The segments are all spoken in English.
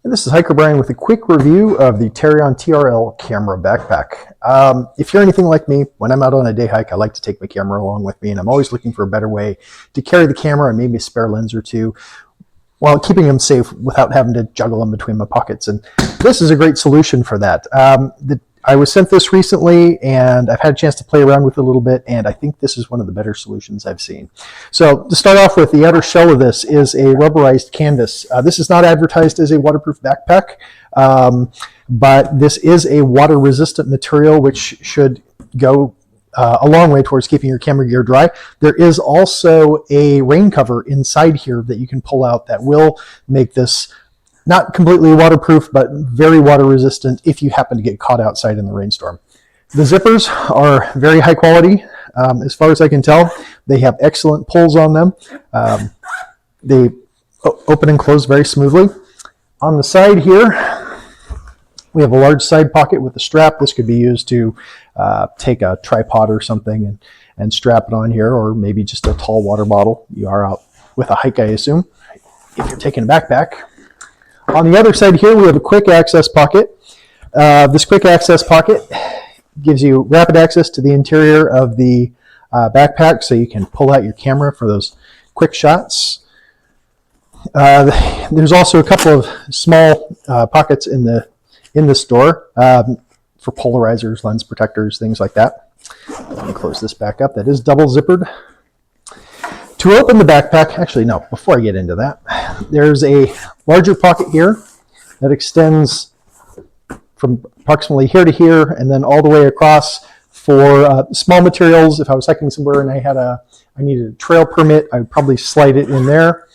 And this is Hiker Brian with a quick review of the TARION TR-L camera backpack. If you're anything like me, when I'm out on a day hike, I like to take my camera along with me, and I'm always looking for a better way to carry the camera and maybe a spare lens or two while keeping them safe without having to juggle them between my pockets. And this is a great solution for that. I was sent this recently, and I've had a chance to play around with it a little bit, and I think this is one of the better solutions I've seen. So to start off with, the outer shell of this is a rubberized canvas. This is not advertised as a waterproof backpack, but this is a water-resistant material, which should go a long way towards keeping your camera gear dry. There is also a rain cover inside here that you can pull out that will make this not completely waterproof, but very water resistant if you happen to get caught outside in the rainstorm. The zippers are very high quality. As far as I can tell, they have excellent pulls on them. They open and close very smoothly. On the side here, we have a large side pocket with a strap. This could be used to take a tripod or something and strap it on here, or maybe just a tall water bottle. You are out with a hike, I assume, if you're taking a backpack. On the other side here, we have a quick access pocket. This quick access pocket gives you rapid access to the interior of the backpack, so you can pull out your camera for those quick shots. There's also a couple of small pockets in this door for polarizers, lens protectors, things like that. Let me close this back up. That is double zippered. To open the backpack, actually no, before I get into that, there's a larger pocket here that extends from approximately here to here and then all the way across for small materials. If I was hiking somewhere and I needed a trail permit, I would probably slide it in there.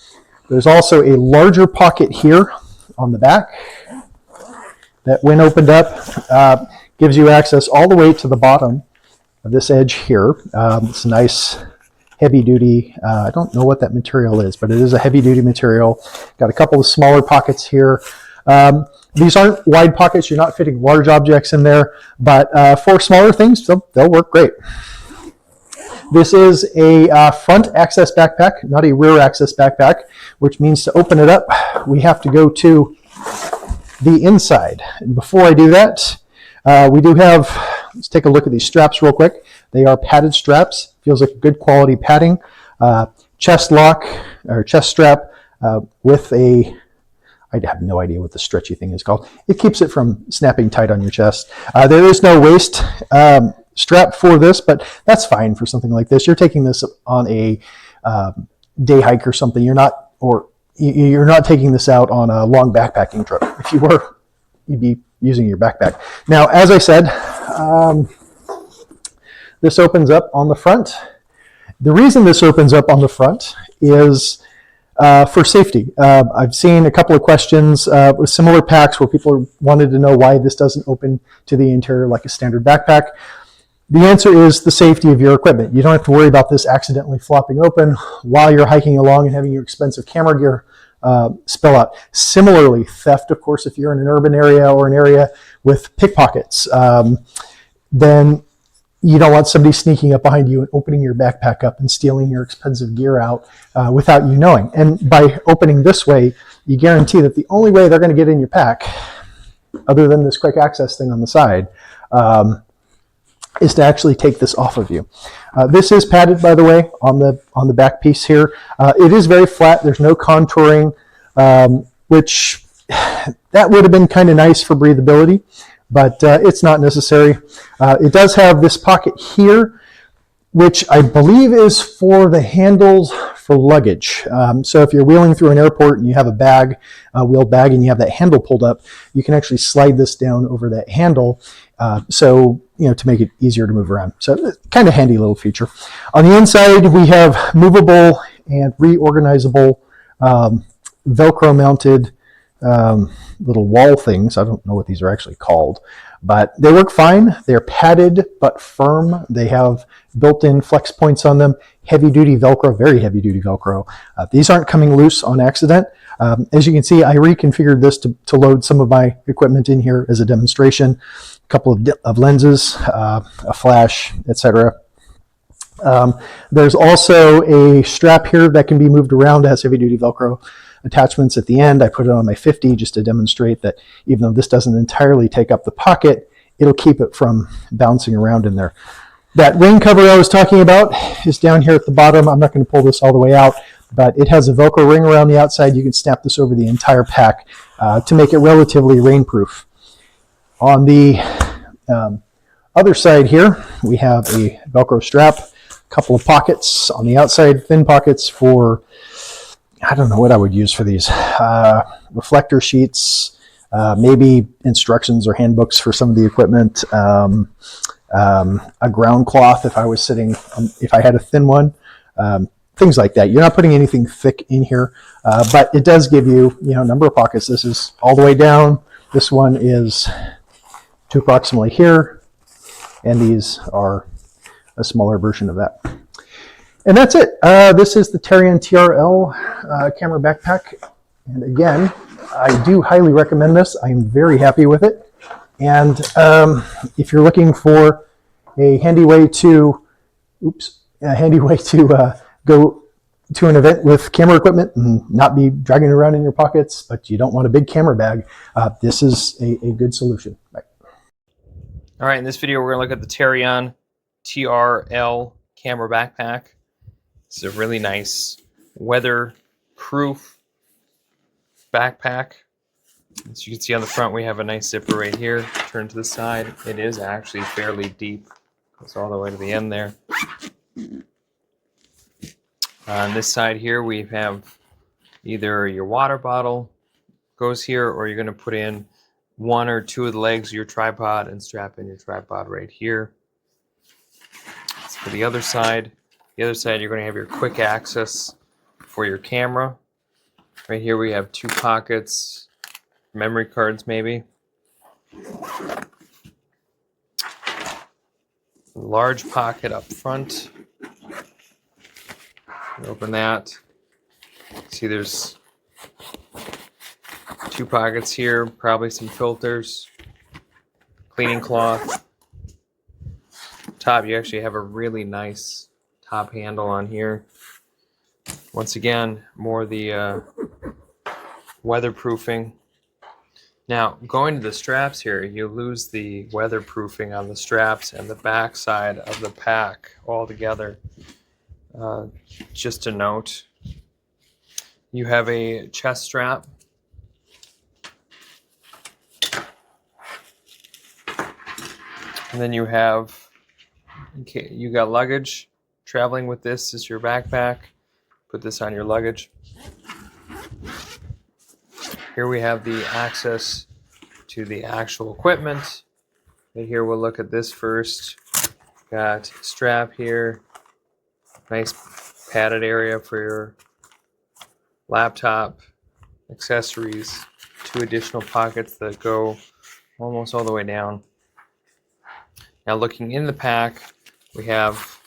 There's also a larger pocket here on the back that, when opened up, gives you access all the way to the bottom of this edge here. It's a nice heavy duty, I don't know what that material is, but it is a heavy duty material. Got a couple of smaller pockets here. These aren't wide pockets, you're not fitting large objects in there, but for smaller things, they'll work great. This is a front access backpack, not a rear access backpack, which means to open it up, we have to go to the inside. And before I do that, we do have, let's take a look at these straps real quick. They are padded straps. Feels like good quality padding. Chest lock or chest strap with a, I have no idea what the stretchy thing is called. It keeps it from snapping tight on your chest. There is no waist strap for this, but that's fine for something like this. You're taking this on a day hike or something. You're not taking this out on a long backpacking trip. If you were, you'd be using your backpack. Now, as I said, this opens up on the front. The reason this opens up on the front is for safety. I've seen a couple of questions with similar packs where people wanted to know why this doesn't open to the interior like a standard backpack. The answer is the safety of your equipment. You don't have to worry about this accidentally flopping open while you're hiking along and having your expensive camera gear spill out. Similarly, theft, of course, if you're in an urban area or an area with pickpockets, then you don't want somebody sneaking up behind you and opening your backpack up and stealing your expensive gear out without you knowing. And by opening this way, you guarantee that the only way they're going to get in your pack, other than this quick access thing on the side, is to actually take this off of you. This is padded, by the way, on the back piece here. It is very flat. There's no contouring, which that would have been kind of nice for breathability, but it's not necessary. It does have this pocket here, which I believe is for the handles for luggage. So if you're wheeling through an airport and you have a bag, a wheeled bag, and you have that handle pulled up, you can actually slide this down over that handle, so to make it easier to move around. So kind of handy little feature. On the inside, we have movable and reorganizable Velcro mounted little wall things. I don't know what these are actually called, but they work fine. They're padded but firm. They have built-in flex points on them. Heavy-duty Velcro, very heavy-duty Velcro. These aren't coming loose on accident. As you can see, I reconfigured this to load some of my equipment in here as a demonstration. A couple of lenses, a flash, etc. There's also a strap here that can be moved around. It has heavy-duty Velcro attachments at the end. I put it on my 50 just to demonstrate that even though this doesn't entirely take up the pocket, it'll keep it from bouncing around in there. That rain cover I was talking about is down here at the bottom. I'm not going to pull this all the way out, but it has a Velcro ring around the outside. You can snap this over the entire pack to make it relatively rainproof. On the other side here, we have a Velcro strap, a couple of pockets on the outside, thin pockets for, I don't know what I would use for these, reflector sheets, maybe instructions or handbooks for some of the equipment, a ground cloth if I was sitting, if I had a thin one, things like that. You're not putting anything thick in here, but it does give you, a number of pockets. This is all the way down. This one is to approximately here. And these are a smaller version of that. And that's it. This is the TARION TR-L camera backpack. And again, I do highly recommend this. I'm very happy with it. And if you're looking for a handy way to, go to an event with camera equipment and not be dragging it around in your pockets, but you don't want a big camera bag, this is a good solution. Right. All right, in this video, we're going to look at the TARION TR-L camera backpack. This is a really nice weatherproof backpack. As you can see on the front, we have a nice zipper right here. Turn to the side. It is actually fairly deep. Goes all the way to the end there. On this side here, we have either your water bottle goes here, or you're going to put in one or two of the legs of your tripod and strap in your tripod right here. As for the other side, you're going to have your quick access for your camera. Right here we have two pockets, memory cards maybe. Large pocket up front. Open that. See, there's two pockets here, probably some filters, cleaning cloth. Top, you actually have a really nice top handle on here. Once again, more the weatherproofing. Now, going to the straps here, you lose the weatherproofing on the straps and the back side of the pack altogether. Just a note, you have a chest strap. And then you have, okay, you got luggage. Traveling with this is your backpack. Put this on your luggage. Here we have the access to the actual equipment. And here we'll look at this first. Got a strap here. Nice padded area for your laptop, accessories, two additional pockets that go almost all the way down. Now looking in the pack, we have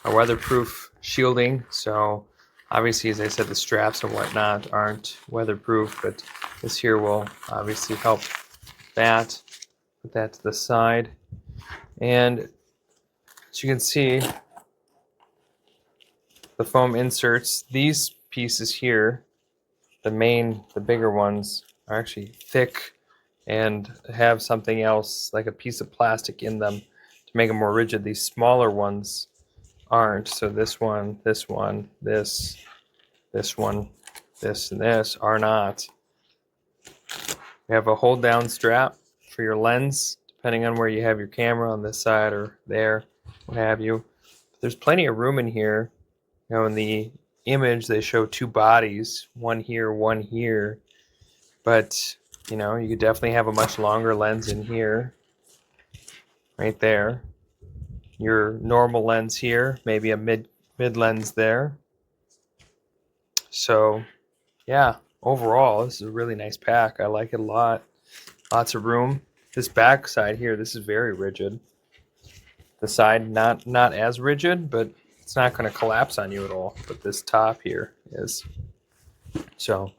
a weatherproof shielding. So obviously, as I said, the straps and whatnot aren't weatherproof, but this here will obviously help that. Put that to the side. And as you can see, the foam inserts, these pieces here, the bigger ones, are actually thick and have something else like a piece of plastic in them to make them more rigid. These smaller ones aren't. So this one, this one, this one, this, and this are not. We have a hold down strap for your lens, depending on where you have your camera, on this side or there, what have you. But there's plenty of room in here. You know, in the image, they show two bodies, one here, but you know, you could definitely have a much longer lens in here, right there. Your normal lens here, maybe a mid lens there. So yeah, overall, this is a really nice pack. I like it a lot. Lots of room. This back side here, this is very rigid. The side, not as rigid, but it's not going to collapse on you at all. But this top here is. So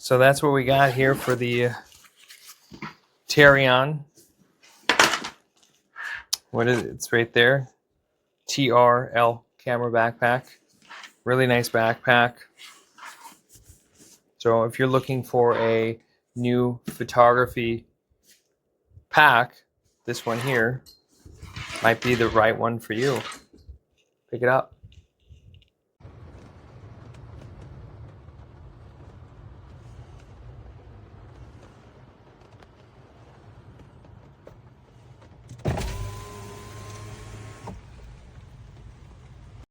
that's what we got here for the TARION. What is it? It's right there. TR-L camera backpack. Really nice backpack. So if you're looking for a new photography pack, this one here might be the right one for you. Pick it up.